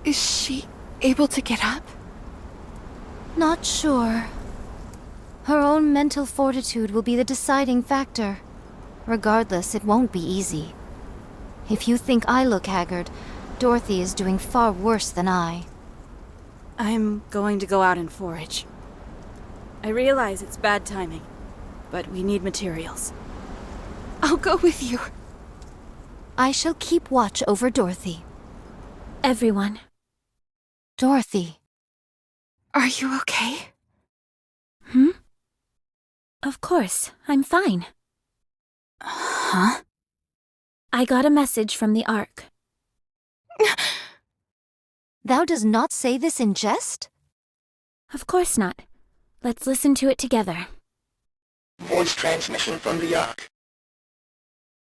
Is she able to get up? Not sure. Her own mental fortitude will be the deciding factor. Regardless, it won't be easy. If you think I look haggard, Dorothy is doing far worse than I. I'm going to go out and forage. I realize it's bad timing, but we need materials. I'll go with you. I shall keep watch over Dorothy. Everyone. Dorothy. Are you okay? Of course, I'm fine. Huh? I got a message from the Ark. Thou does not say this in jest? Of course not. Let's listen to it together. Voice transmission from the Ark.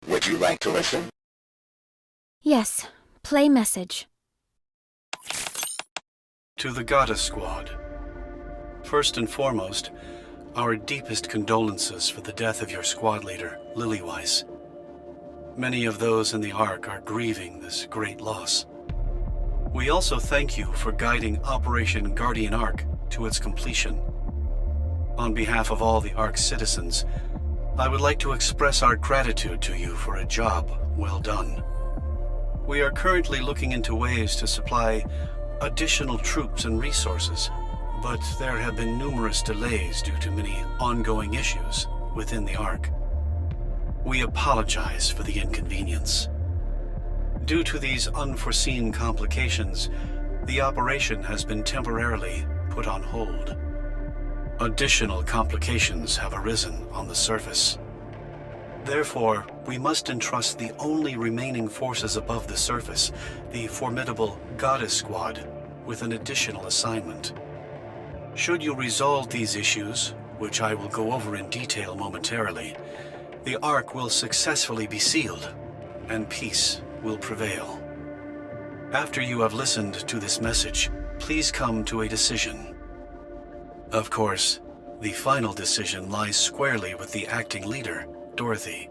Would you like to listen? Yes, play message. To the Goddess Squad. First and foremost, our deepest condolences for the death of your squad leader, Lillyweiss. Many of those in the Ark are grieving this great loss. We also thank you for guiding Operation Guardian Ark to its completion. On behalf of all the Ark's citizens, I would like to express our gratitude to you for a job well done. We are currently looking into ways to supply additional troops and resources, but there have been numerous delays due to many ongoing issues within the Ark. We apologize for the inconvenience. Due to these unforeseen complications, the operation has been temporarily put on hold. Additional complications have arisen on the surface. Therefore, we must entrust the only remaining forces above the surface, the formidable Goddess Squad, with an additional assignment. Should you resolve these issues, which I will go over in detail momentarily, the Ark will successfully be sealed, and peace will prevail. After you have listened to this message, please come to a decision. Of course, the final decision lies squarely with the acting leader, Dorothy.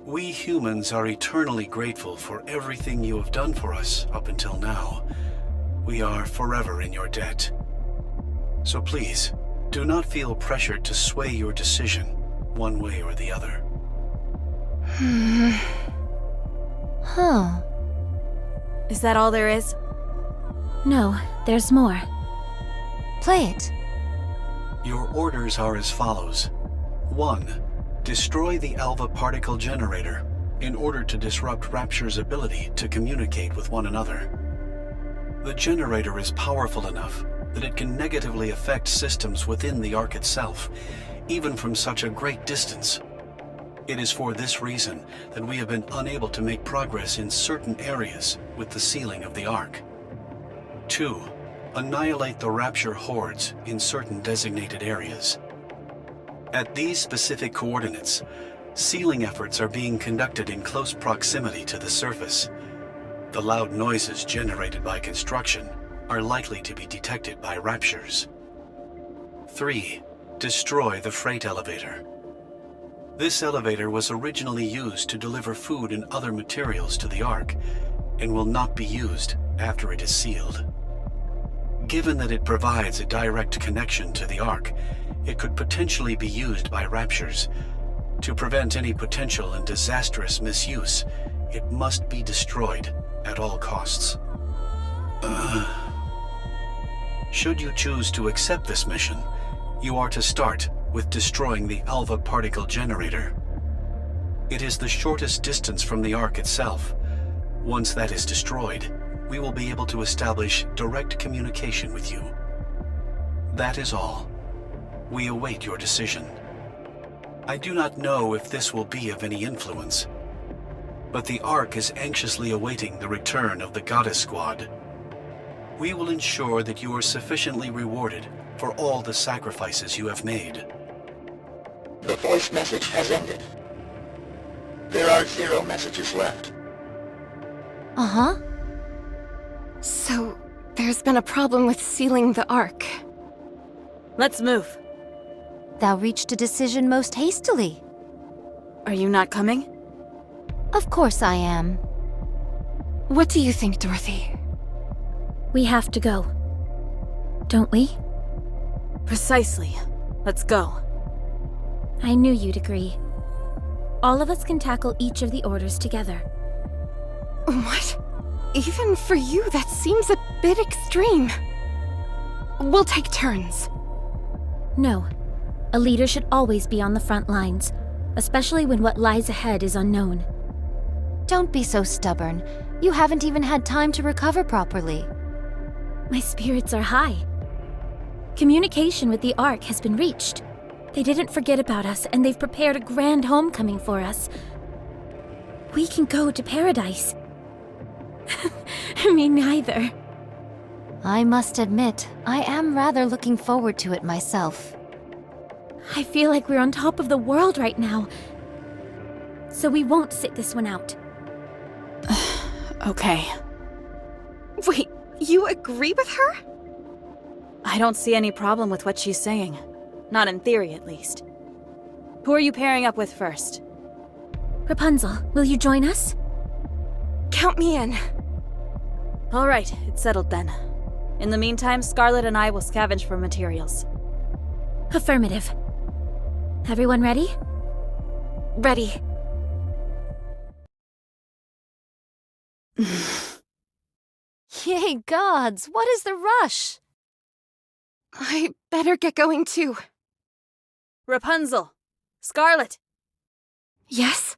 We humans are eternally grateful for everything you have done for us up until now. We are forever in your debt. So please, do not feel pressured to sway your decision one way or the other. Huh. Is that all there is? No, there's more. Play it. Your orders are as follows. 1. Destroy the Alva particle generator in order to disrupt Rapture's ability to communicate with one another. The generator is powerful enough that it can negatively affect systems within the Ark itself, even from such a great distance. It is for this reason that we have been unable to make progress in certain areas with the sealing of the Ark. 2. Annihilate the Rapture hordes in certain designated areas. At these specific coordinates, sealing efforts are being conducted in close proximity to the surface. The loud noises generated by construction are likely to be detected by Raptures. 3. Destroy the freight elevator. This elevator was originally used to deliver food and other materials to the Ark, and will not be used after it is sealed. Given that it provides a direct connection to the Ark, it could potentially be used by Raptures. To prevent any potential and disastrous misuse, it must be destroyed at all costs. Should you choose to accept this mission, you are to start with destroying the Alva particle generator. It is the shortest distance from the Ark itself. Once that is destroyed, we will be able to establish direct communication with you. That is all. We await your decision. I do not know if this will be of any influence, but the Ark is anxiously awaiting the return of the Goddess Squad. We will ensure that you are sufficiently rewarded for all the sacrifices you have made. The voice message has ended. There are 0 messages left. Uh-huh. So, there's been a problem with sealing the Ark. Let's move. Thou reached a decision most hastily. Are you not coming? Of course I am. What do you think, Dorothy? We have to go. Don't we? Precisely. Let's go. I knew you'd agree. All of us can tackle each of the orders together. What? Even for you, that seems a bit extreme. We'll take turns. No. A leader should always be on the front lines, especially when what lies ahead is unknown. Don't be so stubborn. You haven't even had time to recover properly. My spirits are high. Communication with the Ark has been reached. They didn't forget about us, and they've prepared a grand homecoming for us. We can go to paradise. Me neither. I must admit, I am rather looking forward to it myself. I feel like we're on top of the world right now. So we won't sit this one out. Okay. Wait, you agree with her? I don't see any problem with what she's saying. Not in theory, at least. Who are you pairing up with first? Rapunzel, will you join us? Count me in. All right, it's settled then. In the meantime, Scarlet and I will scavenge for materials. Affirmative. Everyone ready? Ready. Yay gods, what is the rush? I better get going too. Rapunzel! Scarlet! Yes?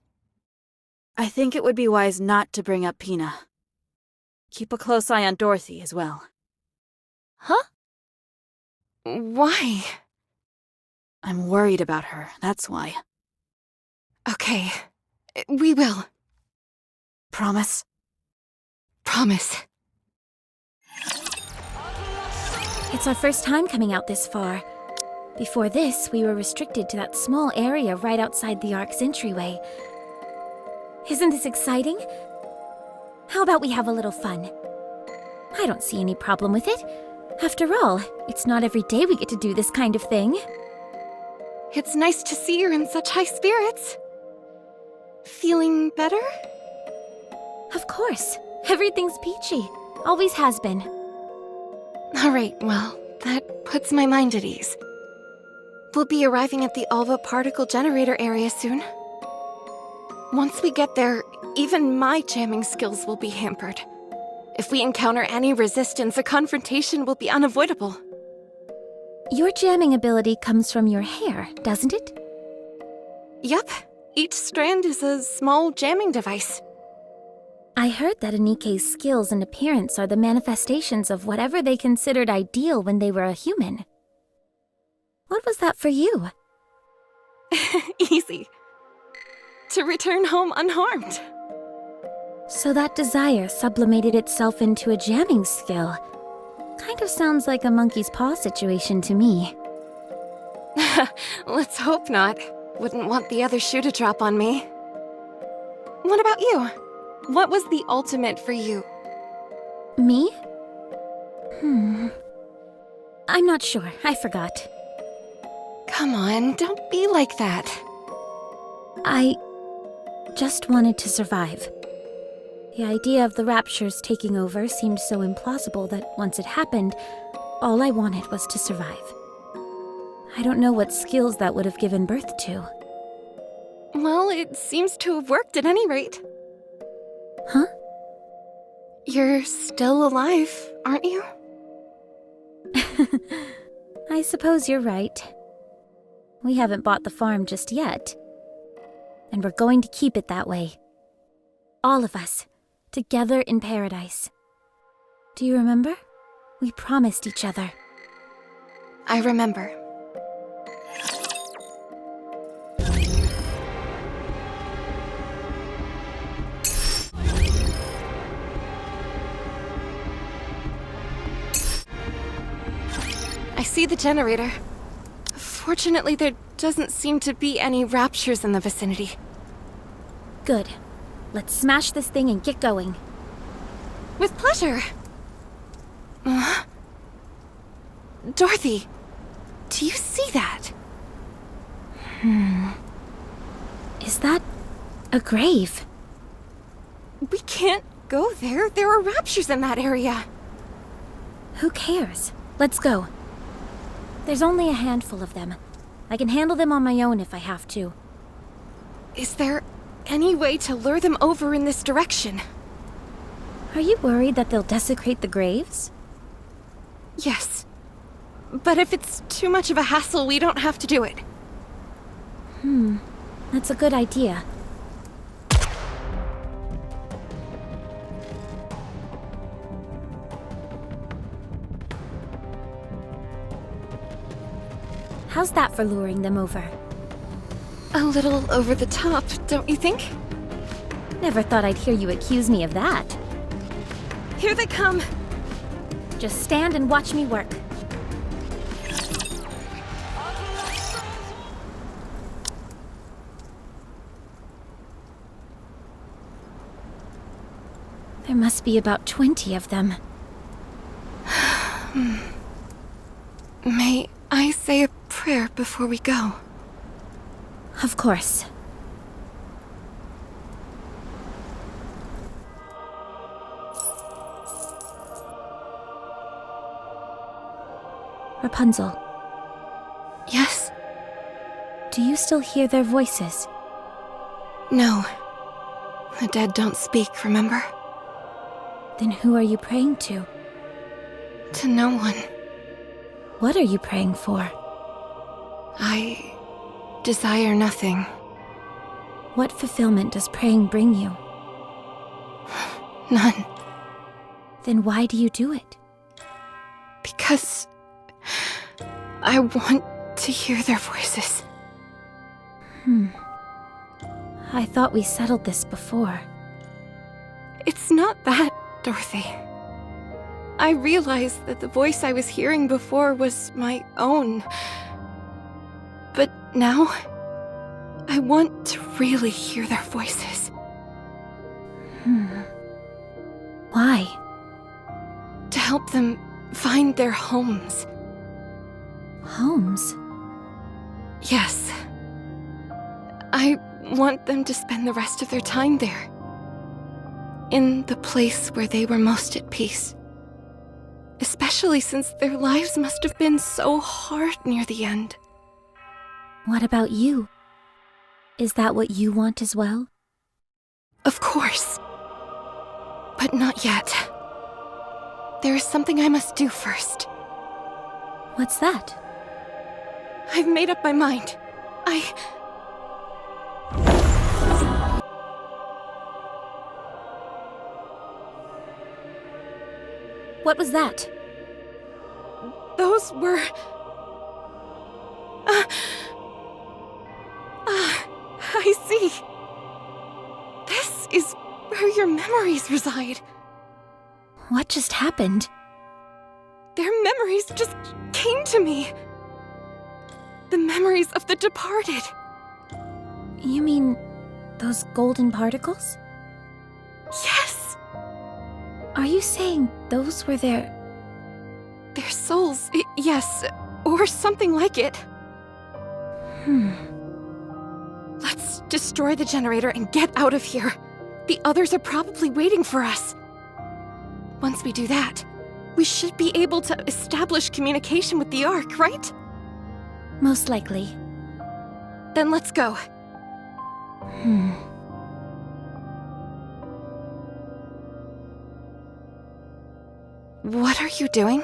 I think it would be wise not to bring up Pina. Keep a close eye on Dorothy as well. Huh? Why? I'm worried about her, that's why. Okay, we will. Promise? Promise. It's our first time coming out this far. Before this, we were restricted to that small area right outside the Ark's entryway. Isn't this exciting? How about we have a little fun? I don't see any problem with it. After all, it's not every day we get to do this kind of thing. It's nice to see you're in such high spirits. Feeling better? Of course. Everything's peachy. Always has been. All right, well, that puts my mind at ease. We'll be arriving at the Alva particle generator area soon. Once we get there, even my jamming skills will be hampered. If we encounter any resistance, a confrontation will be unavoidable. Your jamming ability comes from your hair, doesn't it? Yup, each strand is a small jamming device. I heard that Nikke's skills and appearance are the manifestations of whatever they considered ideal when they were a human. What was that for you? Easy. To return home unharmed. So that desire sublimated itself into a jamming skill. Kind of sounds like a monkey's paw situation to me. Let's hope not. Wouldn't want the other shoe to drop on me. What about you? What was the ultimate for you? Me? I'm not sure. I forgot. Come on, don't be like that. I just wanted to survive. The idea of the raptures taking over seemed so implausible that once it happened, all I wanted was to survive. I don't know what skills that would have given birth to. Well, it seems to have worked at any rate. Huh? You're still alive, aren't you? I suppose you're right. We haven't bought the farm just yet. And we're going to keep it that way. All of us, together in paradise. Do you remember? We promised each other. I remember. I see the generator. Fortunately, there doesn't seem to be any raptures in the vicinity. Good. Let's smash this thing and get going. With pleasure. Dorothy, do you see that? Is that a grave? We can't go there. There are raptures in that area. Who cares? Let's go. There's only a handful of them. I can handle them on my own if I have to. Is there any way to lure them over in this direction? Are you worried that they'll desecrate the graves? Yes. But if it's too much of a hassle, we don't have to do it. That's a good idea. How's that for luring them over? A little over the top, don't you think? Never thought I'd hear you accuse me of that. Here they come! Just stand and watch me work. There must be about 20 of them. May I say a prayer before we go? Of course. Rapunzel, Yes? do you still hear their voices? No. The dead don't speak, remember? Then who are you praying to? To no one. What are you praying for? I desire nothing. What fulfillment does praying bring you? None. Then why do you do it? Because I want to hear their voices. I thought we settled this before. It's not that, Dorothy. I realized that the voice I was hearing before was my own. But now, I want to really hear their voices. Why? To help them find their homes. Homes? Yes. I want them to spend the rest of their time there. In the place where they were most at peace. Especially since their lives must have been so hard near the end. What about you? Is that what you want as well? Of course. But not yet. There is something I must do first. What's that? I've made up my mind. What was that? Those were... I see. This is where your memories reside. What just happened? Their memories just came to me. The memories of the departed. You mean those golden particles? Yes, Are you saying those were their... their souls, yes, or something like it. Let's destroy the generator and get out of here. The others are probably waiting for us. Once we do that, we should be able to establish communication with the Ark, right? Most likely. Then let's go. What are you doing?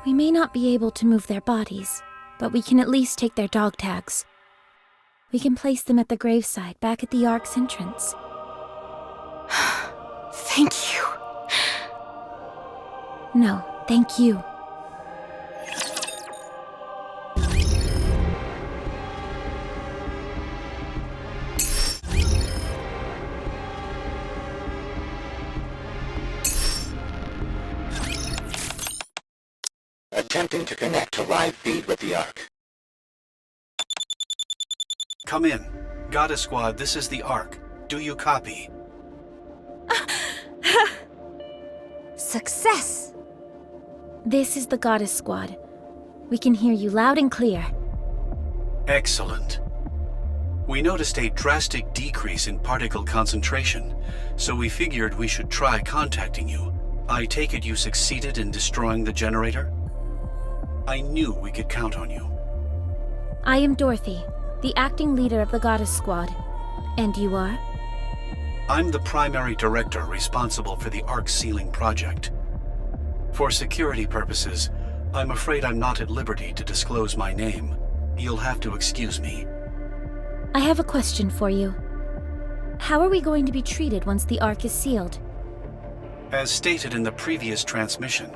We may not be able to move their bodies, but we can at least take their dog tags. We can place them at the graveside back at the Ark's entrance. Thank you. No, thank you. Attempting to connect to live feed with the Ark. Come in. Goddess Squad, this is the Ark. Do you copy? Success! This is the Goddess Squad. We can hear you loud and clear. Excellent. We noticed a drastic decrease in particle concentration, so we figured we should try contacting you. I take it you succeeded in destroying the generator? I knew we could count on you. I am Dorothy, the acting leader of the Goddess Squad. And you are? I'm the primary director responsible for the Ark sealing project. For security purposes, I'm afraid I'm not at liberty to disclose my name. You'll have to excuse me. I have a question for you. How are we going to be treated once the Ark is sealed? As stated in the previous transmission,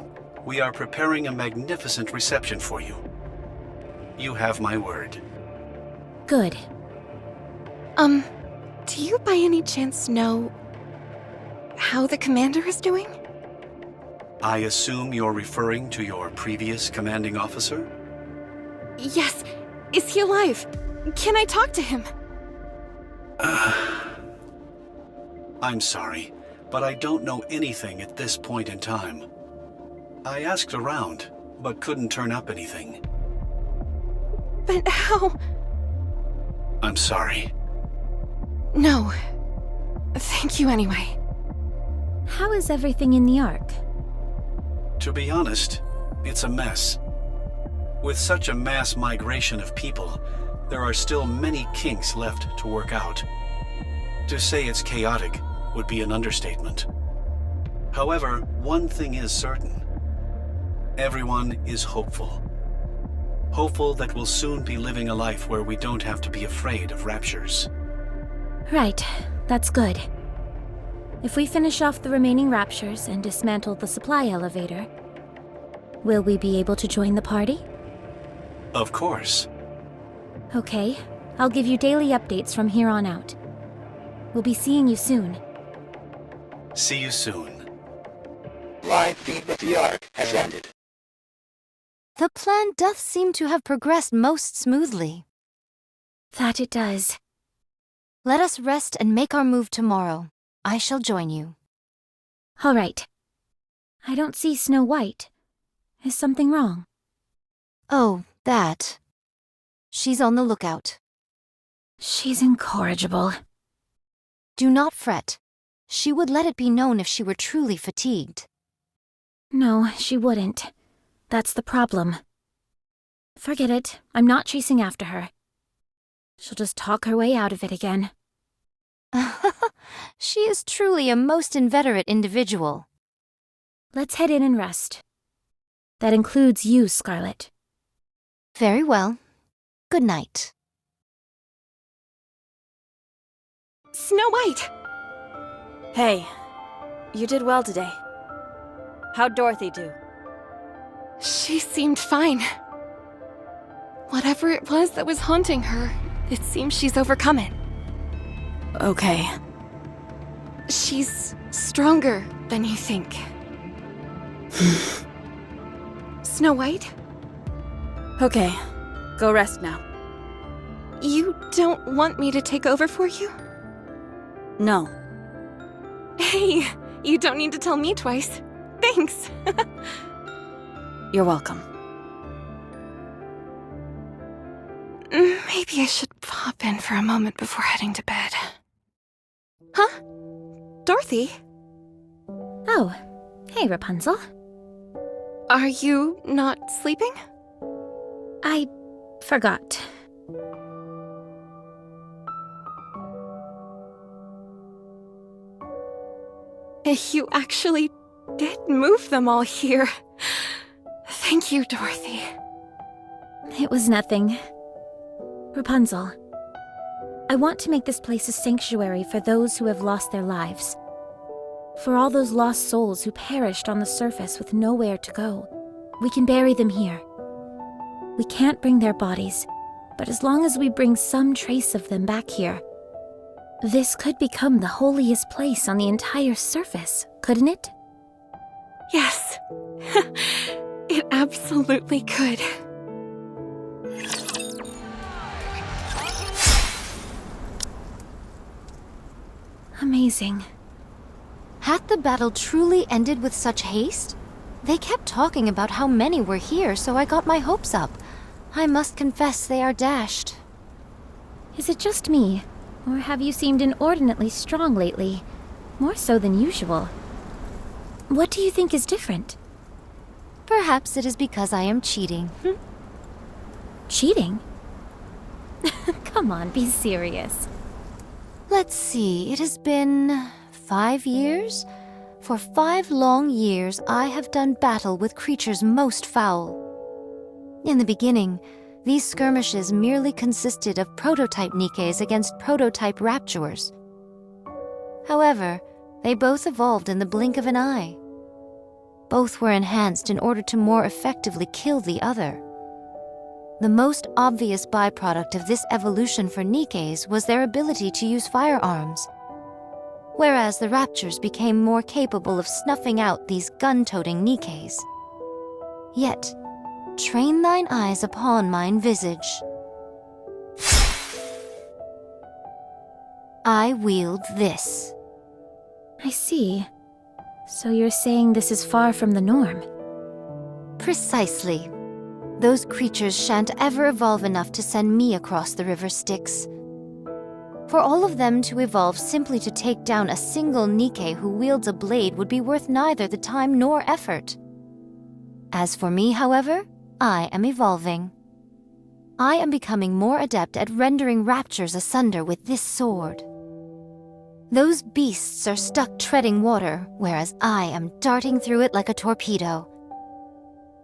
we are preparing a magnificent reception for you. You have my word. Good. Do you by any chance know how the commander is doing? I assume you're referring to your previous commanding officer? Yes. Is he alive? Can I talk to him? I'm sorry, but I don't know anything at this point in time. I asked around, but couldn't turn up anything. But how? I'm sorry. No. Thank you anyway. How is everything in the Ark? To be honest, it's a mess. With such a mass migration of people, there are still many kinks left to work out. To say it's chaotic would be an understatement. However, one thing is certain. Everyone is hopeful. Hopeful that we'll soon be living a life where we don't have to be afraid of raptures. Right, that's good. If we finish off the remaining raptures and dismantle the supply elevator, will we be able to join the party? Of course. Okay, I'll give you daily updates from here on out. We'll be seeing you soon. See you soon. Live feed with the Ark has ended. The plan doth seem to have progressed most smoothly. That it does. Let us rest and make our move tomorrow. I shall join you. All right. I don't see Snow White. Is something wrong? Oh, that. She's on the lookout. She's incorrigible. Do not fret. She would let it be known if she were truly fatigued. No, she wouldn't. That's the problem. Forget it. I'm not chasing after her. She'll just talk her way out of it again. She is truly a most inveterate individual. Let's head in and rest. That includes you, Scarlet. Very well. Good night. Snow White! Hey, you did well today. How'd Dorothy do? She seemed fine. Whatever it was that was haunting her, it seems she's overcome it. Okay. She's stronger than you think. Snow White? Okay, go rest now. You don't want me to take over for you? No. Hey, you don't need to tell me twice. Thanks. You're welcome. Maybe I should pop in for a moment before heading to bed. Huh? Dorothy? Oh, hey, Rapunzel. Are you not sleeping? I forgot. You actually did move them all here. Thank you, Dorothy. It was nothing. Rapunzel, I want to make this place a sanctuary for those who have lost their lives. For all those lost souls who perished on the surface with nowhere to go. We can bury them here. We can't bring their bodies, but as long as we bring some trace of them back here, this could become the holiest place on the entire surface, couldn't it? Yes. It absolutely could. Amazing. Had the battle truly ended with such haste? They kept talking about how many were here, so I got my hopes up. I must confess they are dashed. Is it just me, or have you seemed inordinately strong lately? More so than usual. What do you think is different? Perhaps it is because I am cheating. Cheating? Come on, be serious. Let's see, it has been 5 years? For 5 long years, I have done battle with creatures most foul. In the beginning, these skirmishes merely consisted of prototype Nikkes against prototype Raptures. However, they both evolved in the blink of an eye. Both were enhanced in order to more effectively kill the other. The most obvious byproduct of this evolution for Nikkes was their ability to use firearms, whereas the Raptures became more capable of snuffing out these gun-toting Nikkes. Yet, train thine eyes upon mine visage. I wield this. I see. So you're saying this is far from the norm? Precisely. Those creatures shan't ever evolve enough to send me across the river Styx. For all of them to evolve simply to take down a single Nikke who wields a blade would be worth neither the time nor effort. As for me, however, I am evolving. I am becoming more adept at rendering Raptures asunder with this sword. Those beasts are stuck treading water, whereas I am darting through it like a torpedo.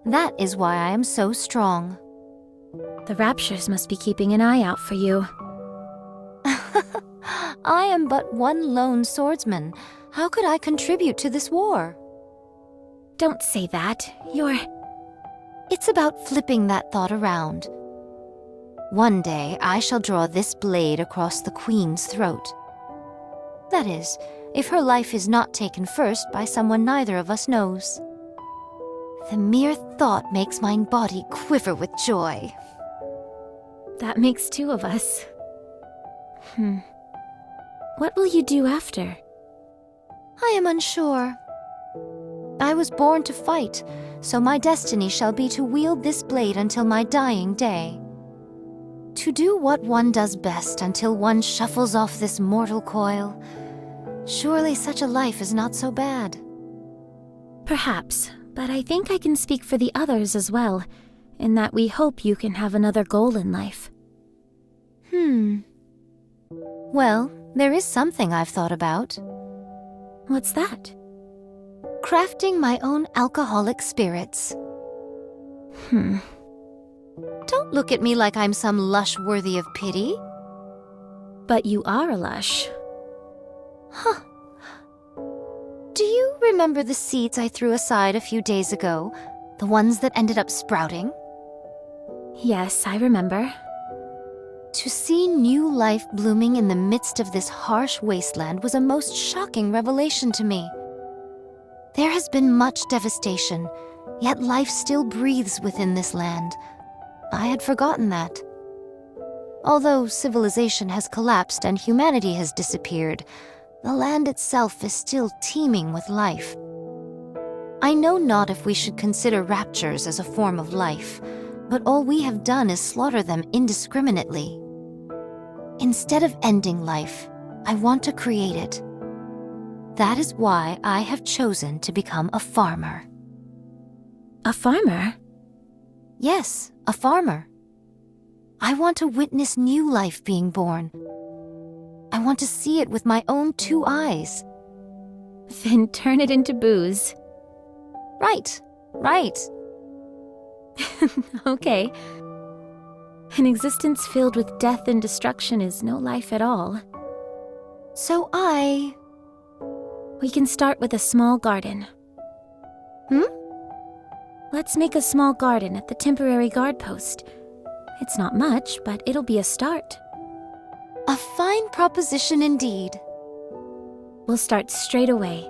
That is why I am so strong. The Raptures must be keeping an eye out for you. I am but one lone swordsman. How could I contribute to this war? Don't say that. It's about flipping that thought around. One day, I shall draw this blade across the Queen's throat. That is, if her life is not taken first by someone neither of us knows. The mere thought makes mine body quiver with joy. That makes 2 of us. What will you do after? I am unsure. I was born to fight, so my destiny shall be to wield this blade until my dying day. To do what one does best until one shuffles off this mortal coil. Surely such a life is not so bad. Perhaps, but I think I can speak for the others as well, in that we hope you can have another goal in life. Well, there is something I've thought about. What's that? Crafting my own alcoholic spirits. Don't look at me like I'm some lush worthy of pity. But you are a lush. Huh. Do you remember the seeds I threw aside a few days ago? The ones that ended up sprouting? Yes, I remember. To see new life blooming in the midst of this harsh wasteland was a most shocking revelation to me. There has been much devastation, yet life still breathes within this land. I had forgotten that. Although civilization has collapsed and humanity has disappeared, the land itself is still teeming with life. I know not if we should consider Raptures as a form of life, but all we have done is slaughter them indiscriminately. Instead of ending life, I want to create it. That is why I have chosen to become a farmer. A farmer? Yes, a farmer. I want to witness new life being born. I want to see it with my own 2 eyes. Then turn it into booze. Right. Okay. An existence filled with death and destruction is no life at all. So We can start with a small garden. Let's make a small garden at the temporary guard post. It's not much, but it'll be a start. A fine proposition indeed. We'll start straight away.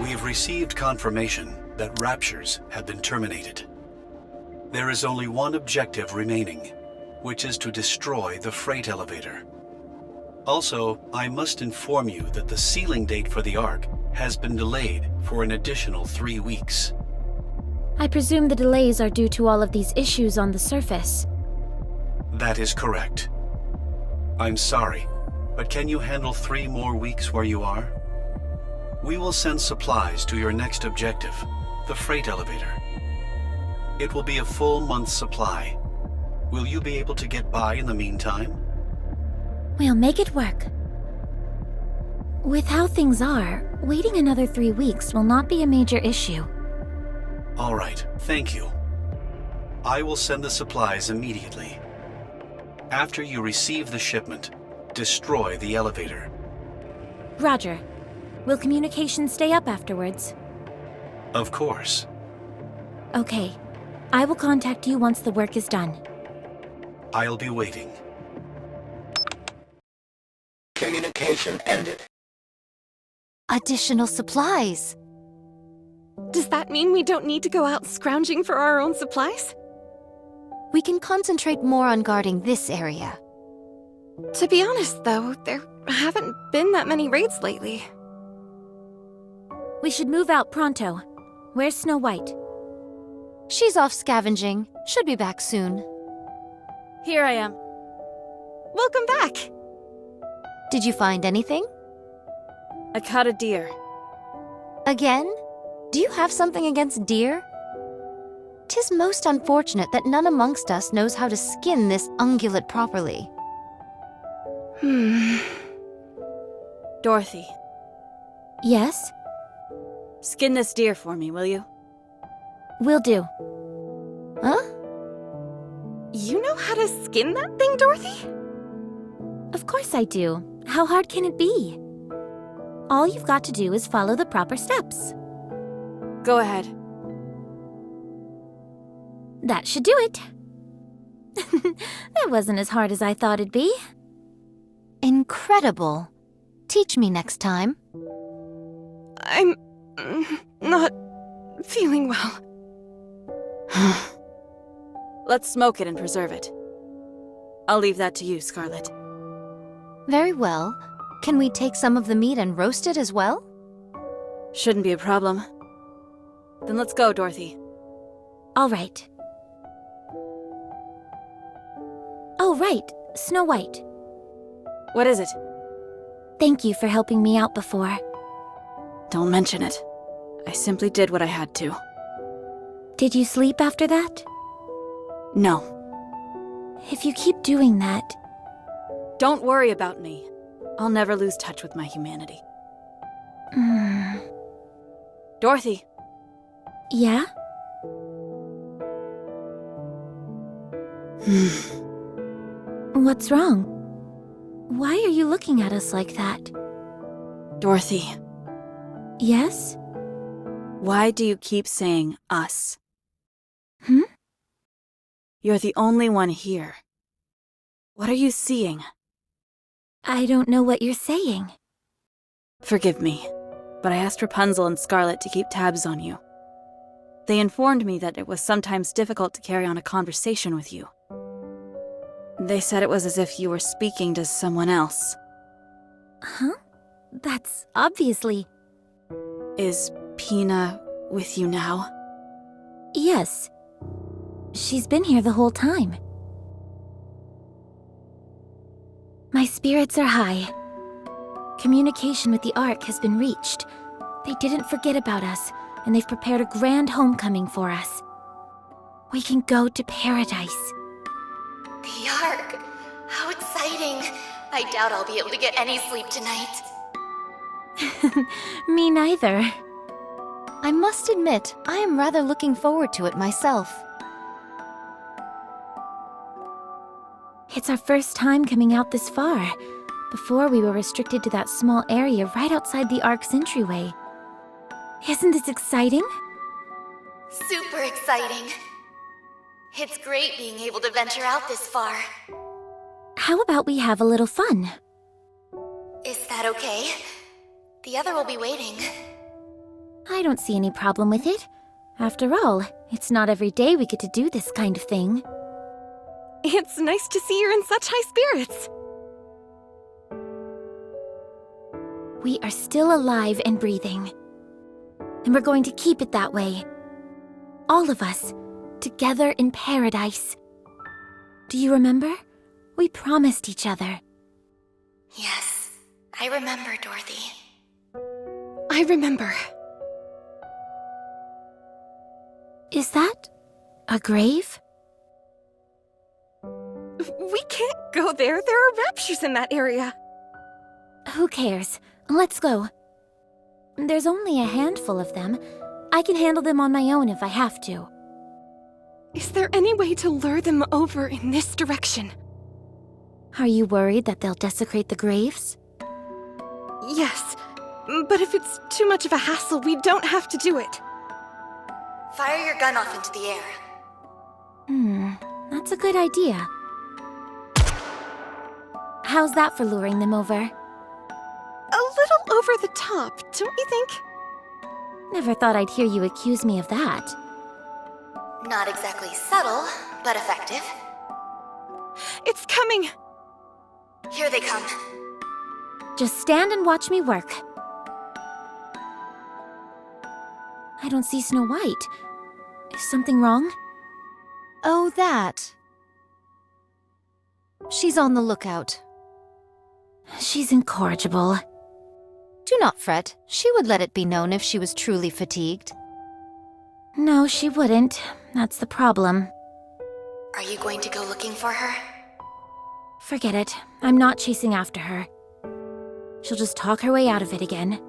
We've received confirmation that Raptures have been terminated. There is only one objective remaining, which is to destroy the freight elevator. Also, I must inform you that the sealing date for the Ark has been delayed for an additional 3 weeks. I presume the delays are due to all of these issues on the surface. That is correct. I'm sorry, but can you handle 3 more weeks where you are? We will send supplies to your next objective, the freight elevator. It will be a full month's supply. Will you be able to get by in the meantime? We'll make it work. With how things are, waiting another 3 weeks will not be a major issue. All right, thank you. I will send the supplies immediately. After you receive the shipment, destroy the elevator. Roger. Will communication stay up afterwards? Of course. Okay. I will contact you once the work is done. I'll be waiting. Communication ended. Additional supplies. Does that mean we don't need to go out scrounging for our own supplies? We can concentrate more on guarding this area. To be honest, though, there haven't been that many raids lately. We should move out pronto. Where's Snow White? She's off scavenging. Should be back soon. Here I am. Welcome back! Did you find anything? I caught a deer. Again? Do you have something against deer? 'Tis most unfortunate that none amongst us knows how to skin this ungulate properly. Dorothy, Yes? skin this deer for me, will you? Will do. Huh? You know how to skin that thing, Dorothy? Of course I do. How hard can it be? All you've got to do is follow the proper steps. Go ahead. That should do it. That wasn't as hard as I thought it'd be. Incredible. Teach me next time. I'm not feeling well. Let's smoke it and preserve it. I'll leave that to you, Scarlet. Very well. Can we take some of the meat and roast it as well? Shouldn't be a problem. Then let's go, Dorothy. All right. Oh, right. Snow White. What is it? Thank you for helping me out before. Don't mention it. I simply did what I had to. Did you sleep after that? No. If you keep doing that... Don't worry about me. I'll never lose touch with my humanity. Dorothy. Yeah? What's wrong? Why are you looking at us like that? Dorothy, Yes? why do you keep saying us? Hmm? You're the only one here. What are you seeing? I don't know what you're saying. Forgive me, but I asked Rapunzel and Scarlet to keep tabs on you. They informed me that it was sometimes difficult to carry on a conversation with you. They said it was as if you were speaking to someone else. Huh? That's obviously... Is Pina with you now? Yes. She's been here the whole time. My spirits are high. Communication with the Ark has been reached. They didn't forget about us, and they've prepared a grand homecoming for us. We can go to paradise. The Ark! How exciting! I doubt I'll be able to get any sleep tonight. Me neither. I must admit, I am rather looking forward to it myself. It's our first time coming out this far. Before, we were restricted to that small area right outside the Ark's entryway. Isn't this exciting? Super exciting. It's great being able to venture out this far. How about we have a little fun? Is that okay? The other will be waiting. I don't see any problem with it. After all, it's not every day we get to do this kind of thing. It's nice to see you're in such high spirits. We are still alive and breathing. And we're going to keep it that way. All of us, together in paradise. Do you remember? We promised each other. Yes, I remember, Dorothy. I remember. Is that a grave? We can't go there. There are raptures in that area. Who cares? Let's go. There's only a handful of them. I can handle them on my own if I have to. Is there any way to lure them over in this direction? Are you worried that they'll desecrate the graves? Yes, but if it's too much of a hassle, we don't have to do it. Fire your gun off into the air. That's a good idea. How's that for luring them over? A little over the top, don't you think? Never thought I'd hear you accuse me of that. Not exactly subtle, but effective. It's coming! Here they come. Just stand and watch me work. I don't see Snow White. Is something wrong? Oh, that. She's on the lookout. She's incorrigible. Do not fret. She would let it be known if she was truly fatigued. No, she wouldn't. That's the problem. Are you going to go looking for her? Forget it. I'm not chasing after her. She'll just talk her way out of it again.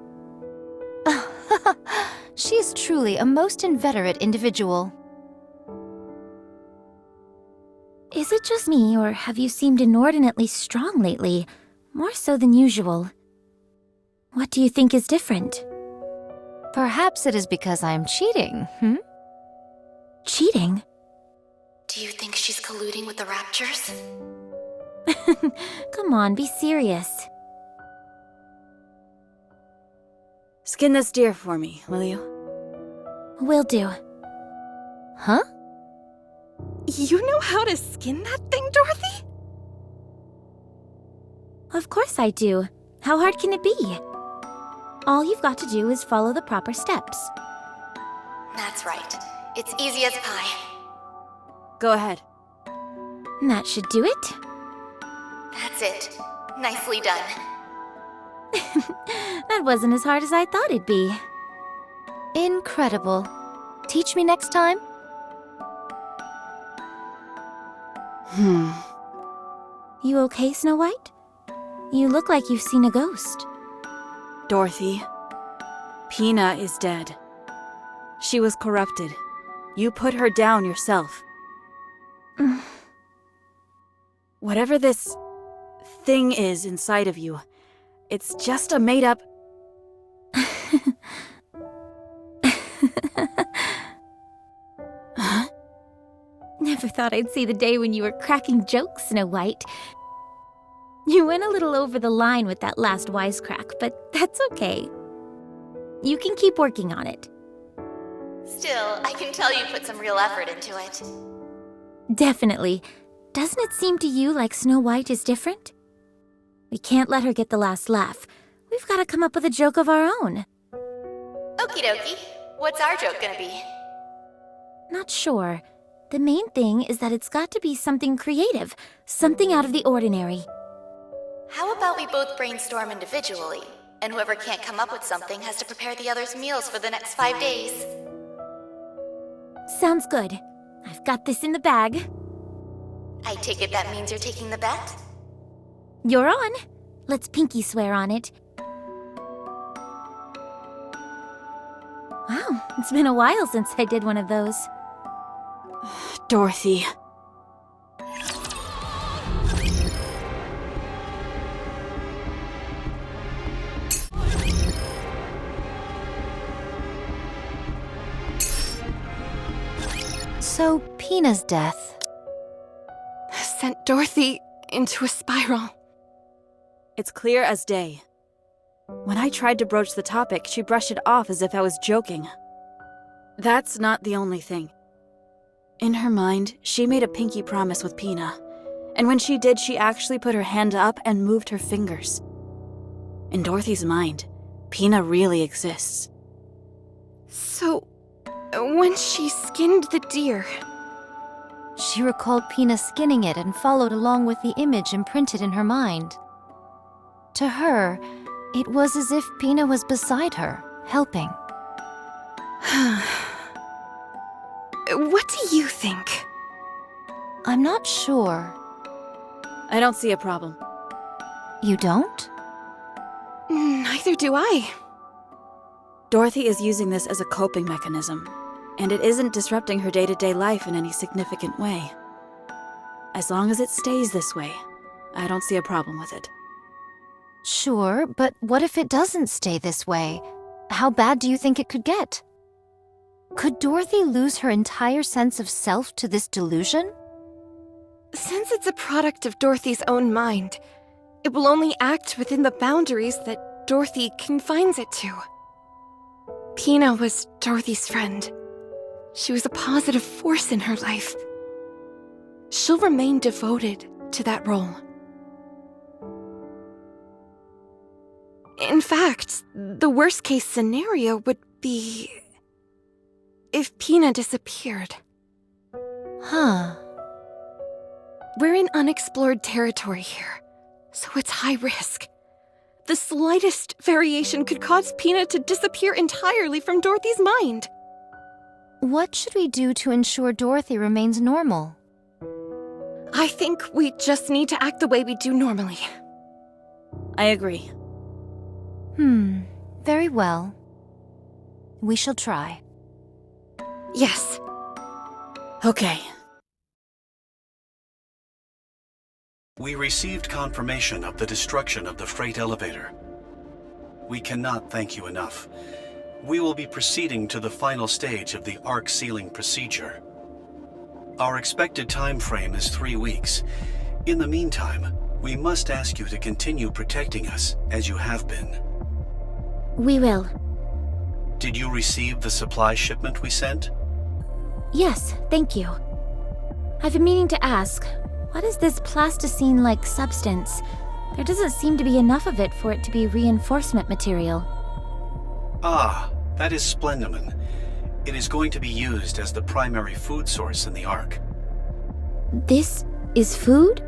She is truly a most inveterate individual. Is it just me, or have you seemed inordinately strong lately? More so than usual. What do you think is different? Perhaps it is because I am cheating, Cheating? Do you think she's colluding with the Raptures? Come on, be serious. Skin this deer for me, will you? Will do. Huh? You know how to skin that thing, Dorothy? Of course I do. How hard can it be? All you've got to do is follow the proper steps. That's right. It's easy as pie. Go ahead. That should do it. That's it. Nicely done. That wasn't as hard as I thought it'd be. Incredible. Teach me next time? You okay, Snow White? You look like you've seen a ghost. Dorothy, Pina is dead. She was corrupted. You put her down yourself. Whatever this thing is inside of you, it's just a made-up... Never thought I'd see the day when you were cracking jokes, Snow White. You went a little over the line with that last wisecrack, but that's okay. You can keep working on it. Still, I can tell you put some real effort into it. Definitely. Doesn't it seem to you like Snow White is different? We can't let her get the last laugh. We've got to come up with a joke of our own. Okie dokie. What's our joke gonna be? Not sure. The main thing is that it's got to be something creative, something out of the ordinary. How about we both brainstorm individually, and whoever can't come up with something has to prepare the other's meals for the next 5 days? Sounds good. I've got this in the bag. I take it that means you're taking the bet? You're on. Let's pinky swear on it. Wow, it's been a while since I did one of those. Dorothy. So, Pina's death. Sent Dorothy into a spiral. It's clear as day. When I tried to broach the topic, she brushed it off as if I was joking. That's not the only thing. In her mind, she made a pinky promise with Pina. And when she did, she actually put her hand up and moved her fingers. In Dorothy's mind, Pina really exists. So, when she skinned the deer... She She recalled Pina skinning it and followed along with the image imprinted in her mind. To her, it was as if Pina was beside her, helping. What do you think? I'm not sure. I don't see a problem. You don't? Neither do I. Dorothy is using this as a coping mechanism, and it isn't disrupting her day-to-day life in any significant way. As long as it stays this way, I don't see a problem with it. Sure, but what if it doesn't stay this way? How bad do you think it could get? Could Dorothy lose her entire sense of self to this delusion? Since it's a product of Dorothy's own mind, it will only act within the boundaries that Dorothy confines it to. Pina was Dorothy's friend. She was a positive force in her life. She'll remain devoted to that role. In fact, the worst-case scenario would be if Pina disappeared. Huh. We're in unexplored territory here, so it's high risk. The slightest variation could cause Pina to disappear entirely from Dorothy's mind. What should we do to ensure Dorothy remains normal? I think we just need to act the way we do normally. I agree. Very well. We shall try. Yes. Okay. We received confirmation of the destruction of the freight elevator. We cannot thank you enough. We will be proceeding to the final stage of the Ark sealing procedure. Our expected time frame is 3 weeks. In the meantime, we must ask you to continue protecting us as you have been. We will. Did you receive the supply shipment we sent? Yes, thank you. I've been meaning to ask, what is this plasticine-like substance? There doesn't seem to be enough of it for it to be reinforcement material. Ah, that is splendomen. It is going to be used as the primary food source in the Ark. This is food?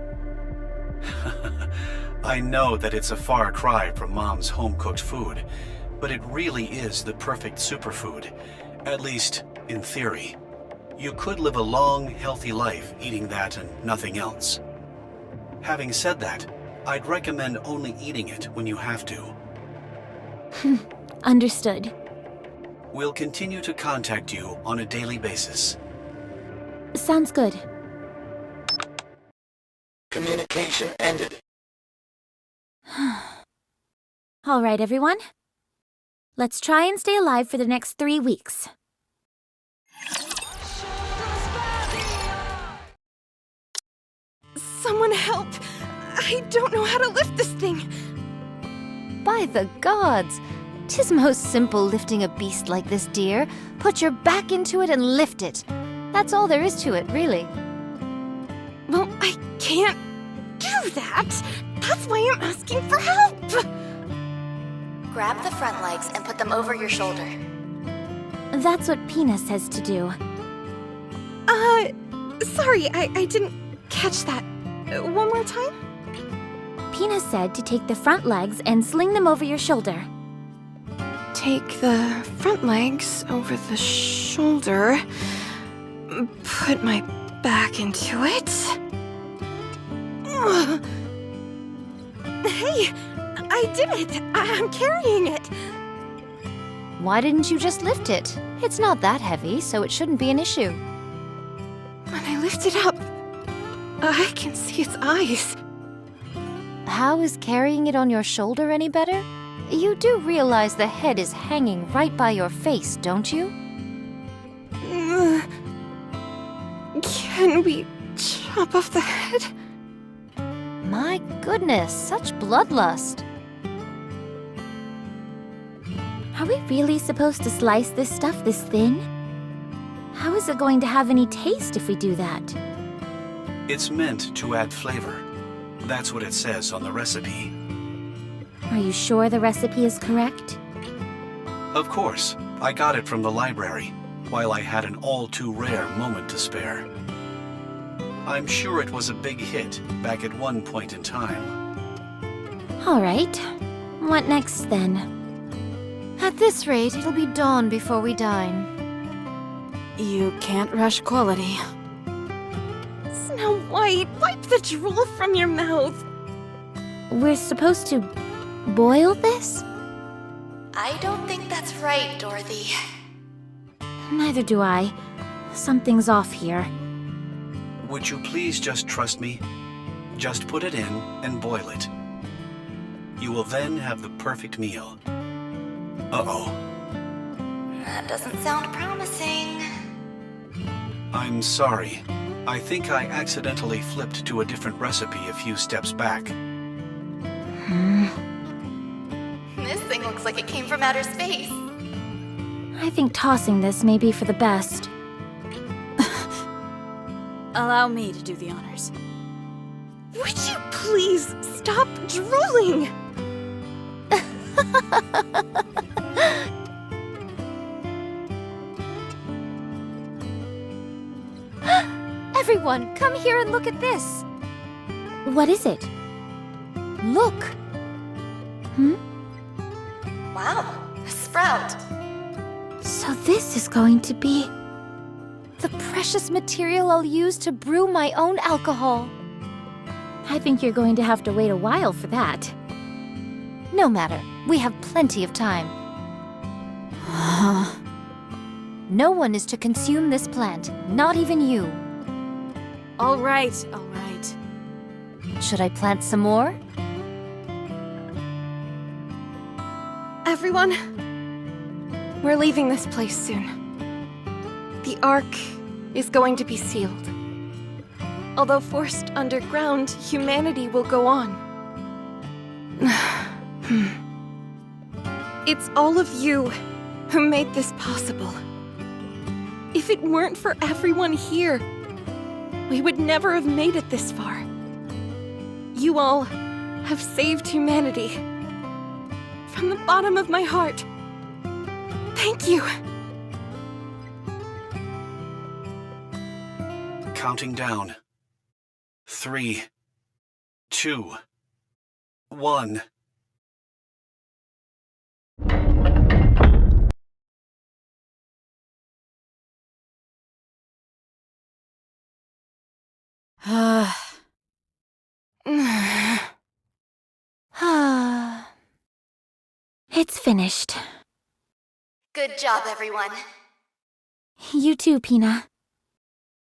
I know that it's a far cry from Mom's home-cooked food, but it really is the perfect superfood, at least in theory. You could live a long, healthy life eating that and nothing else. Having said that, I'd recommend only eating it when you have to. Understood. We'll continue to contact you on a daily basis. Sounds good. Communication ended. All right, everyone. Let's try and stay alive for the next 3 weeks. Someone help! I don't know how to lift this thing. By the gods! 'Tis most simple lifting a beast like this, dear. Put your back into it and lift it. That's all there is to it, really. Well, I can't do that. That's why I'm asking for help. Grab the front legs and put them over your shoulder. That's what Pina says to do. Sorry, I didn't catch that. One more time? Pina said to take the front legs and sling them over your shoulder. Take the front legs over the shoulder. Put my back into it. Hey, I did it! I'm carrying it! Why didn't you just lift it? It's not that heavy, so it shouldn't be an issue. When I lift it up, I can see its eyes. How is carrying it on your shoulder any better? You do realize the head is hanging right by your face, don't you? Can we chop off the head? My goodness, such bloodlust. Are we really supposed to slice this stuff this thin? How is it going to have any taste if we do that? It's meant to add flavor. That's what it says on the recipe. Are you sure the recipe is correct? Of course, I got it from the library, while I had an all-too-rare moment to spare. I'm sure it was a big hit back at one point in time. All right. What next, then? At this rate, it'll be dawn before we dine. You can't rush quality. Snow White, wipe the drool from your mouth. We're supposed to boil this? I don't think that's right, Dorothy. Neither do I. Something's off here. Would you please just trust me? Just put it in and boil it. You will then have the perfect meal. Uh-oh. That doesn't sound promising. I'm sorry. I think I accidentally flipped to a different recipe a few steps back. This thing looks like it came from outer space. I think tossing this may be for the best. Allow me to do the honors. Would you please stop drooling? Everyone, come here and look at this. What is it? Look. Wow, a sprout. So this is going to be... The precious material I'll use to brew my own alcohol. I think you're going to have to wait a while for that. No matter, we have plenty of time. No one is to consume this plant, not even you. All right, all right. Should I plant some more? Everyone, we're leaving this place soon. The Ark is going to be sealed. Although forced underground, humanity will go on. It's all of you who made this possible. If it weren't for everyone here, we would never have made it this far. You all have saved humanity. From the bottom of my heart, thank you. Counting down. 3, 2, 1. It's finished. Good job, everyone. You too, Pina.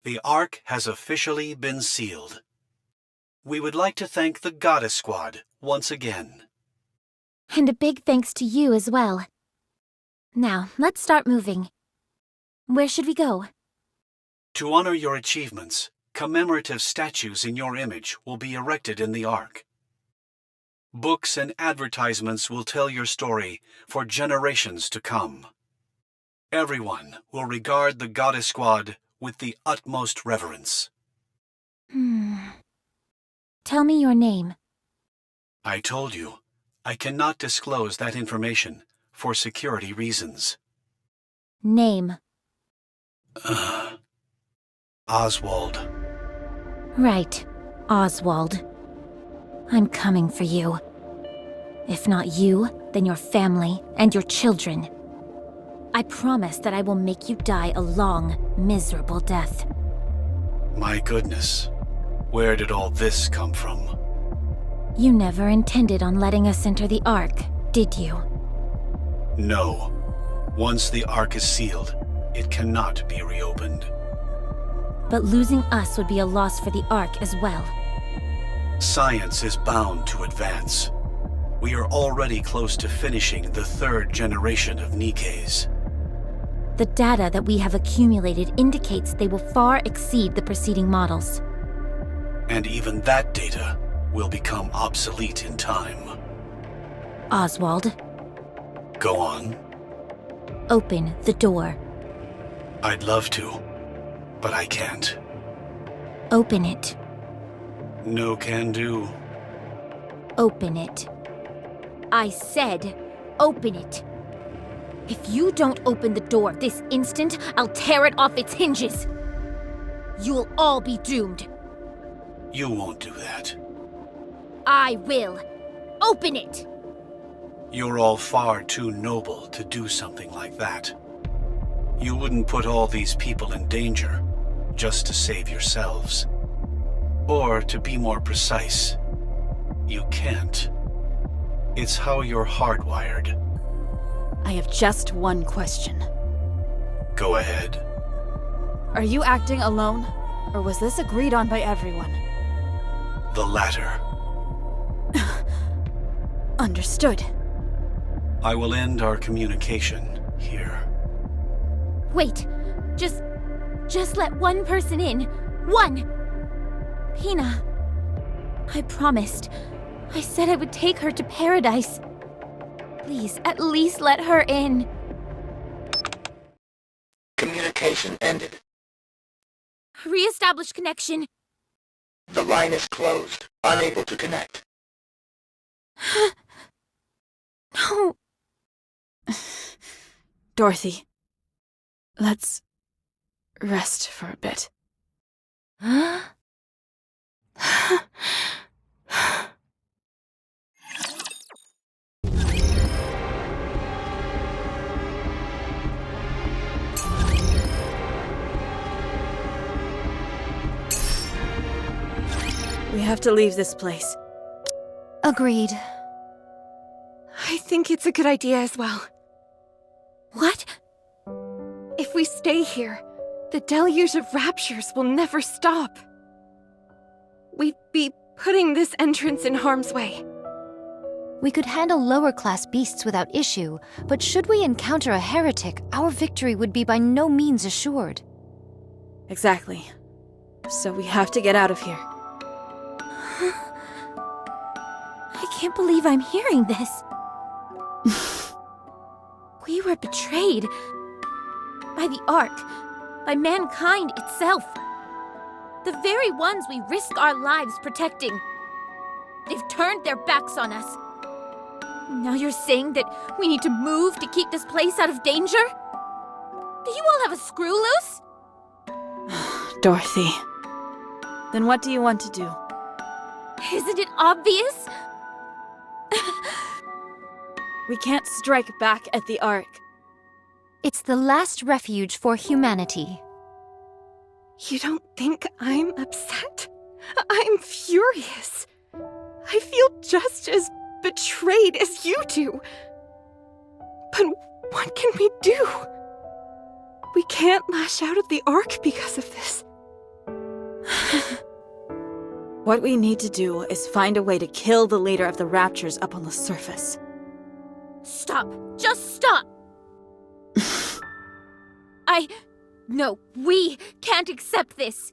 The Ark has officially been sealed. We would like to thank the Goddess Squad once again. And a big thanks to you as well. Now, let's start moving. Where should we go? To honor your achievements, commemorative statues in your image will be erected in the Ark. Books and advertisements will tell your story for generations to come. Everyone will regard the Goddess Squad with the utmost reverence. Tell me your name. I told you, I cannot disclose that information for security reasons. Name. Oswald. Right, Oswald. I'm coming for you. If not you, then your family and your children. I promise that I will make you die a long, miserable death. My goodness, where did all this come from? You never intended on letting us enter the Ark, did you? No. Once the Ark is sealed, it cannot be reopened. But losing us would be a loss for the Ark as well. Science is bound to advance. We are already close to finishing the 3rd generation of Nikkes. The data that we have accumulated indicates they will far exceed the preceding models. And even that data will become obsolete in time. Oswald, Go on. open the door. I'd love to, but I can't. Open it. No can do. Open it. I said, open it. If you don't open the door this instant, I'll tear it off its hinges. You'll all be doomed. You won't do that. I will. Open it! You're all far too noble to do something like that. You wouldn't put all these people in danger just to save yourselves. Or, to be more precise, you can't. It's how you're hardwired. I have just one question. Go ahead. Are you acting alone? Or was this agreed on by everyone? The latter. Understood. I will end our communication here. Wait. Just let one person in. One! Pina. I promised. I said I would take her to paradise. Please, at least let her in. Communication ended. Re-establish connection. The line is closed. Unable to connect. No. Dorothy, let's rest for a bit. We have to leave this place. Agreed. I think it's a good idea as well. What? If we stay here, the deluge of raptures will never stop. We'd be putting this entrance in harm's way. We could handle lower-class beasts without issue, but should we encounter a heretic, our victory would be by no means assured. Exactly. So we have to get out of here. I can't believe I'm hearing this. We were betrayed. By the Ark. By mankind itself. The very ones we risk our lives protecting. They've turned their backs on us. Now you're saying that we need to move to keep this place out of danger? Do you all have a screw loose? Dorothy. Then what do you want to do? Isn't it obvious? We can't strike back at the Ark. It's the last refuge for humanity. You don't think I'm upset? I'm furious. I feel just as betrayed as you do. But what can we do? We can't lash out at the Ark because of this. What we need to do is find a way to kill the leader of the Raptures up on the surface. Stop! Just stop! No, we can't accept this.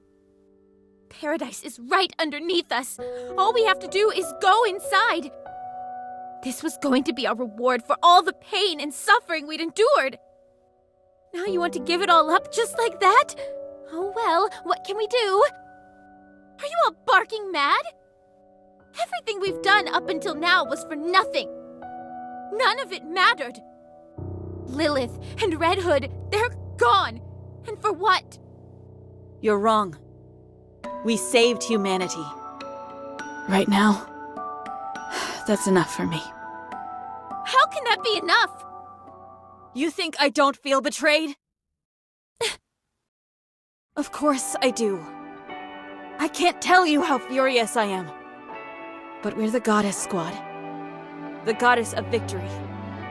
Paradise is right underneath us. All we have to do is go inside. This was going to be our reward for all the pain and suffering we'd endured. Now you want to give it all up just like that? Oh well, what can we do? Are you all barking mad? Everything we've done up until now was for nothing. None of it mattered. Lilith and Red Hood, they're gone. And for what? You're wrong. We saved humanity. Right now, that's enough for me. How can that be enough? You think I don't feel betrayed? Of course I do. I can't tell you how furious I am. But we're the Goddess Squad. The Goddess of Victory.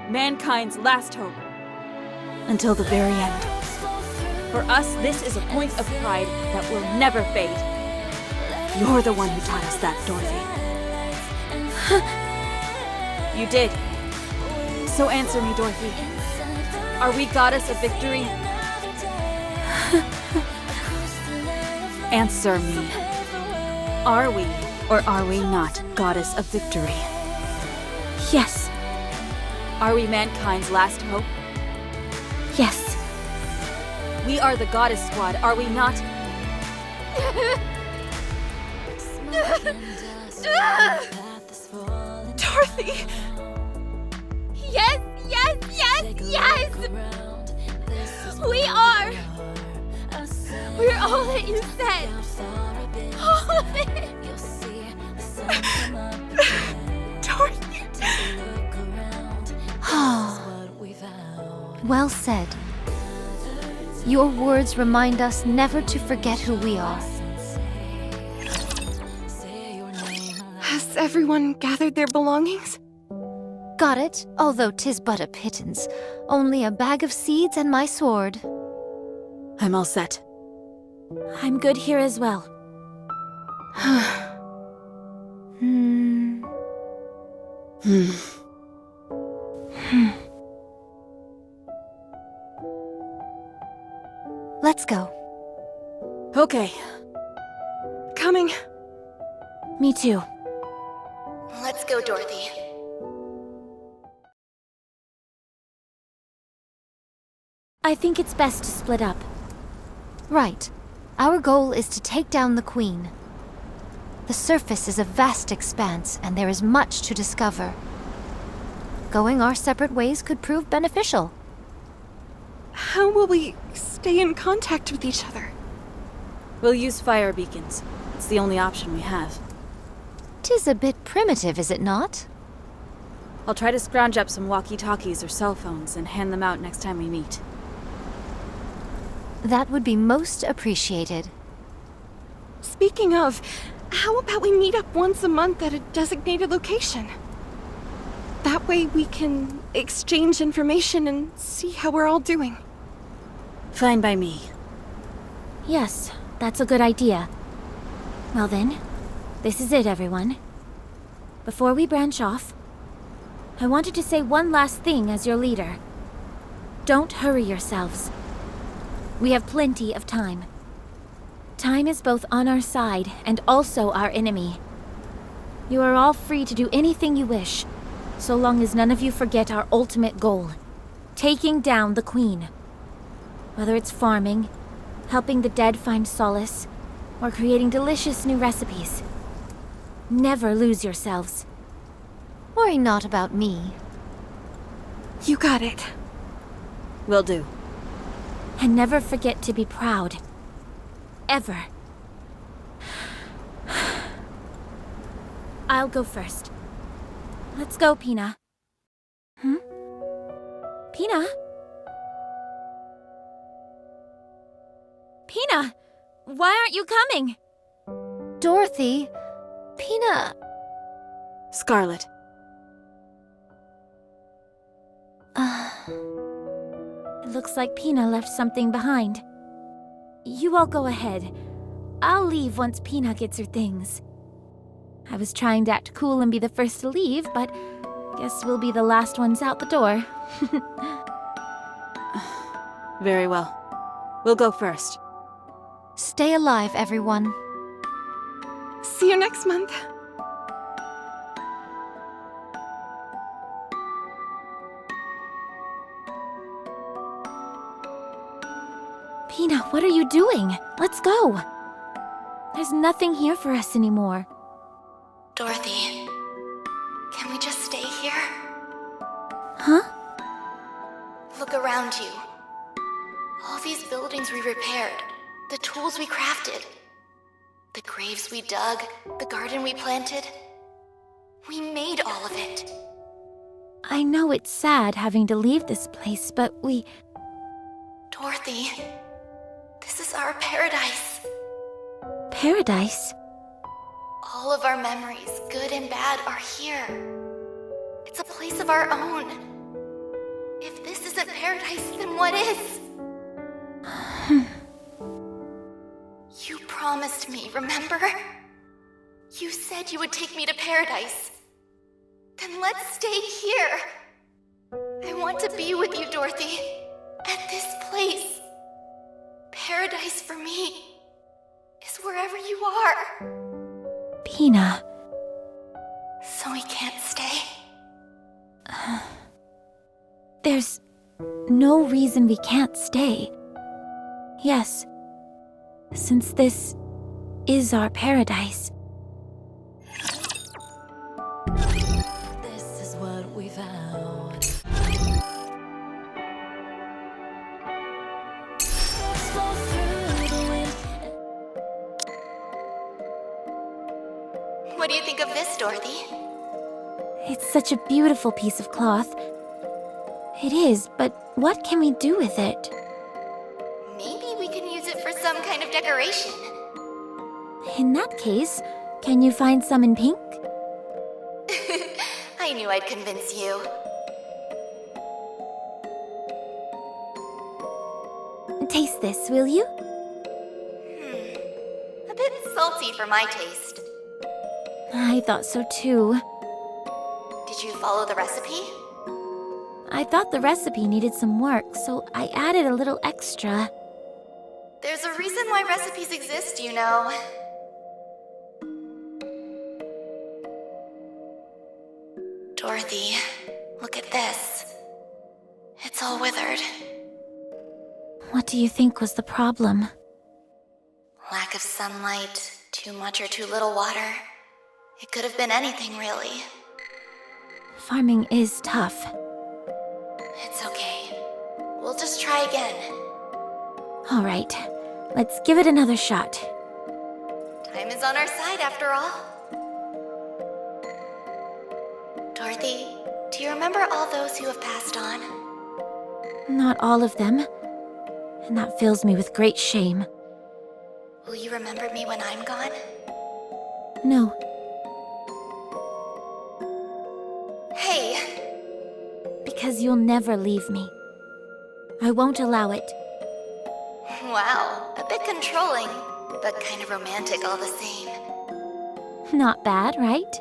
Mankind's last hope. Until the very end. For us, this is a point of pride that will never fade. You're the one who taught us that, Dorothy. You did. So answer me, Dorothy. Are we Goddess of Victory? Answer me. Are we, or are we not, Goddess of Victory? Yes. Are we mankind's last hope? Yes. We are the Goddess Squad, are we not? Dorothy! Yes, yes, yes, yes! We are! We're all that you said! All of it! Dorothy. Well said. Your words remind us never to forget who we are. Has everyone gathered their belongings? Got it, although 'tis but a pittance. Only a bag of seeds and my sword. I'm all set. I'm good here as well. Let's go. Okay. Coming. Me too. Let's go, Dorothy. I think it's best to split up. Right. Our goal is to take down the Queen. The surface is a vast expanse, and there is much to discover. Going our separate ways could prove beneficial. How will we stay in contact with each other? We'll use fire beacons. It's the only option we have. 'Tis a bit primitive, is it not? I'll try to scrounge up some walkie-talkies or cell phones and hand them out next time we meet. That would be most appreciated. Speaking of, how about we meet up once a month at a designated location? That way we can exchange information and see how we're all doing. Fine by me. Yes, that's a good idea. Well then, this is it, everyone. Before we branch off, I wanted to say one last thing as your leader. Don't hurry yourselves. We have plenty of time. Time is both on our side and also our enemy. You are all free to do anything you wish, so long as none of you forget our ultimate goal, taking down the Queen. Whether it's farming, helping the dead find solace, or creating delicious new recipes. Never lose yourselves. Worry not about me. You got it. Will do. And never forget to be proud. Ever. I'll go first. Let's go, Pina. Pina? Pina! Why aren't you coming? Dorothy, Pina... Scarlet. It looks like Pina left something behind. You all go ahead. I'll leave once Pina gets her things. I was trying to act cool and be the first to leave, but guess we'll be the last ones out the door. Very well. We'll go first. Stay alive, everyone. See you next month. Pina, what are you doing? Let's go. There's nothing here for us anymore. Dorothy, can we just stay here? Huh? Look around you. All these buildings we repaired, the tools we crafted, the graves we dug, the garden we planted. We made all of it. I know it's sad having to leave this place, but we... Dorothy, this is our paradise. Paradise? All of our memories, good and bad, are here. It's a place of our own. If this isn't paradise, then what is? You promised me, remember? You said you would take me to paradise. Then let's stay here. I want to be with you, Dorothy. At this place. Paradise for me is wherever you are. Pina. So we can't stay? There's no reason we can't stay. Yes, since this is our paradise. This is what we found. Fall through the wind. What do you think of this, Dorothy? It's such a beautiful piece of cloth. It is, but what can we do with it? Maybe we can use it for some kind of decoration. In that case, can you find some in pink? I knew I'd convince you. Taste this, will you? A bit salty for my taste. I thought so too. Did you follow the recipe? I thought the recipe needed some work, so I added a little extra. There's a reason why recipes exist, you know. Dorothy, look at this. It's all withered. What do you think was the problem? Lack of sunlight, too much or too little water. It could have been anything, really. Farming is tough. It's okay. We'll just try again. All right, let's give it another shot. Time is on our side, after all. Dorothy, do you remember all those who have passed on? Not all of them, and that fills me with great shame. Will you remember me when I'm gone? No, Hey! because you'll never leave me. I won't allow it. Wow, a bit controlling, but kind of romantic all the same. Not bad, right?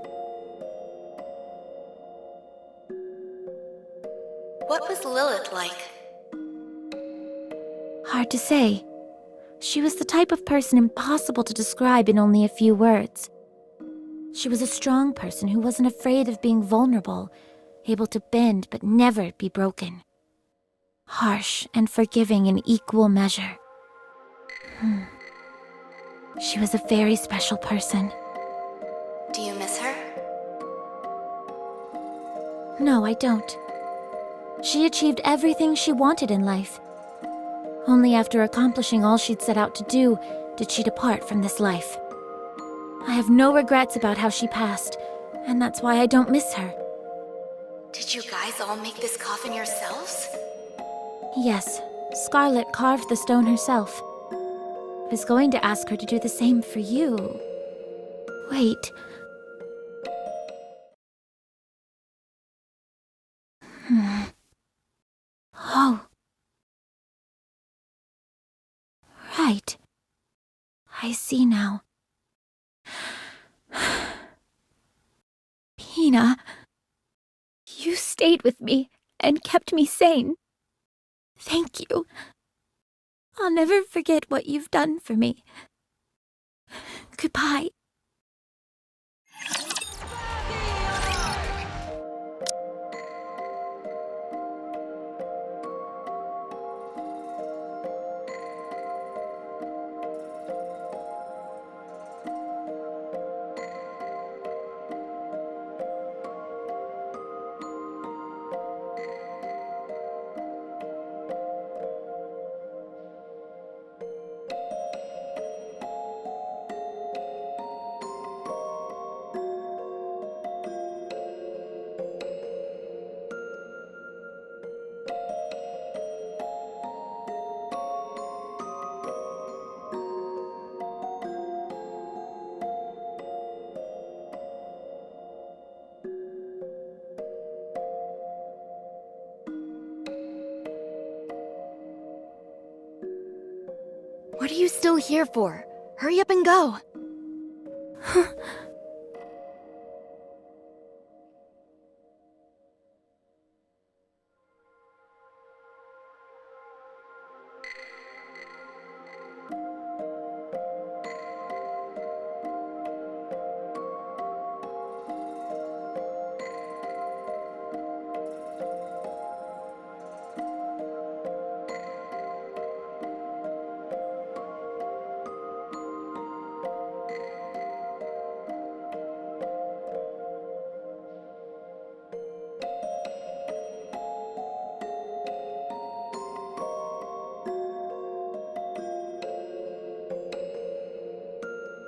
What was Lilith like? Hard to say. She was the type of person impossible to describe in only a few words. She was a strong person who wasn't afraid of being vulnerable, able to bend but never be broken. Harsh and forgiving in equal measure. She was a very special person. Do you miss her? No, I don't. She achieved everything she wanted in life. Only after accomplishing all she'd set out to do did she depart from this life. I have no regrets about how she passed, and that's why I don't miss her. Did you guys all make this coffin yourselves? Yes, Scarlet carved the stone herself. I was going to ask her to do the same for you. Wait. Oh. Right. I see now. Pina, you stayed with me and kept me sane. Thank you. I'll never forget what you've done for me. Goodbye. What are you still here for? Hurry up and go.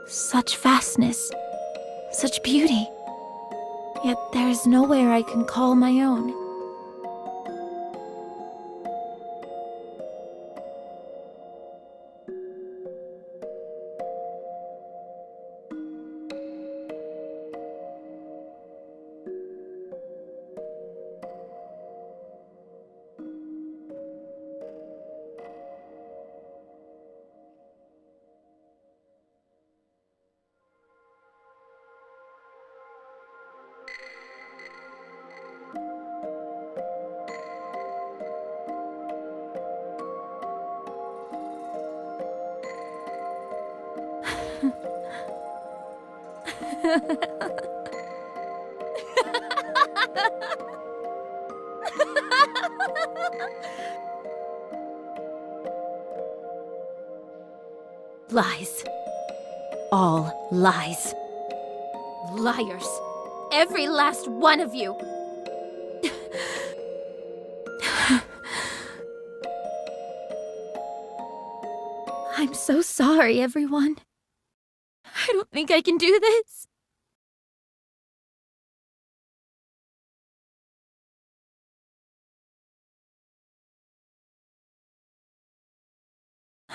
Such vastness. such beauty. Yet there is nowhere I can call my own. Lies. All lies. Liars. Every last one of you. I'm so sorry, everyone. I don't think I can do this.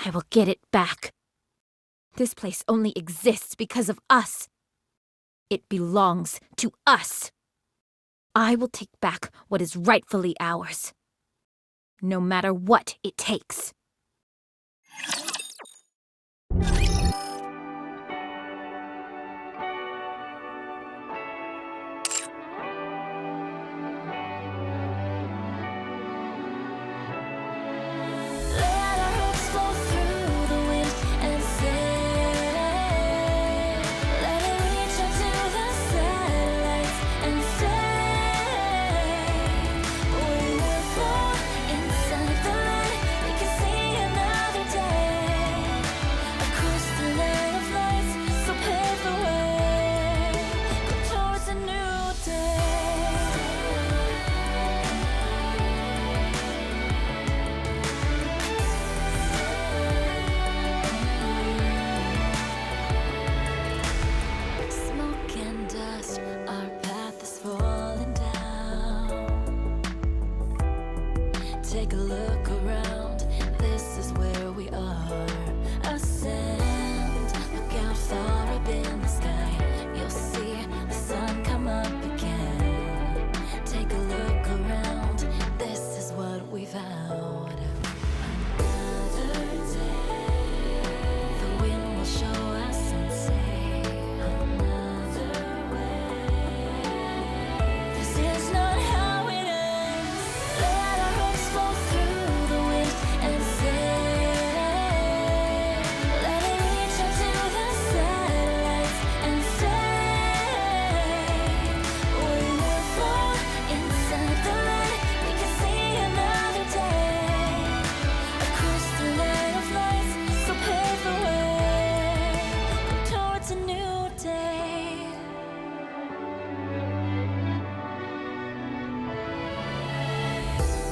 I will get it back. This place only exists because of us. It belongs to us. I will take back what is rightfully ours, no matter what it takes. Take a look around, this is where we are. Ascend, look out far up in the sky. You'll see the sun come up again. Take a look around, this is what we vowed. Another day, the wind will show us and say another way. This is not how it ends. Let our hopes fall through the wind and say, let it reach up to the satellites and say, we will fall inside the light. We can see another day across the line of lights. So pave the way towards a new day.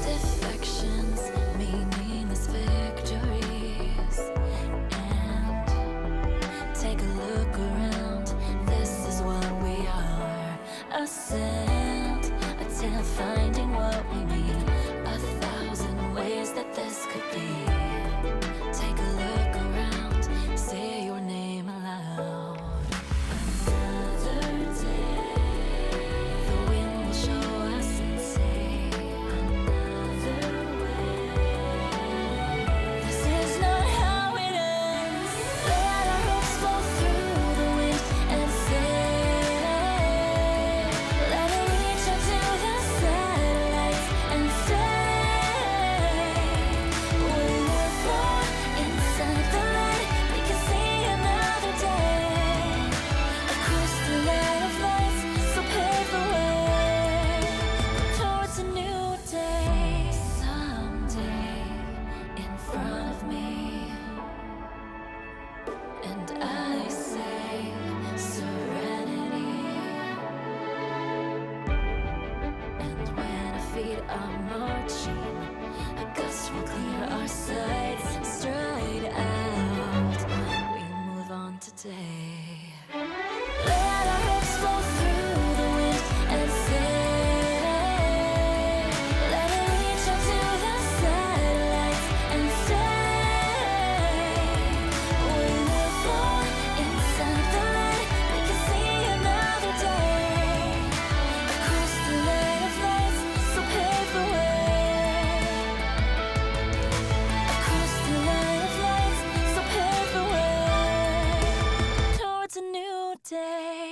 Defections, meaningless victories. And take a look around, this is what we are. Ascend, attempt finding what we mean. 1,000 ways that this could be. Take a look around, say your name aloud. Another day, the wind will show us and say another way. This is not how it ends. Let our hopes fall through the wind and say, let it reach up to the satellites and say, we will fall inside the light. We can see another day across the line of lights. So pave the way towards a new day. Someday in front of me, and I say serenity. And when our feet are marching, a gust will clear our sight. Stride out, we move on today. Let our it's a new day.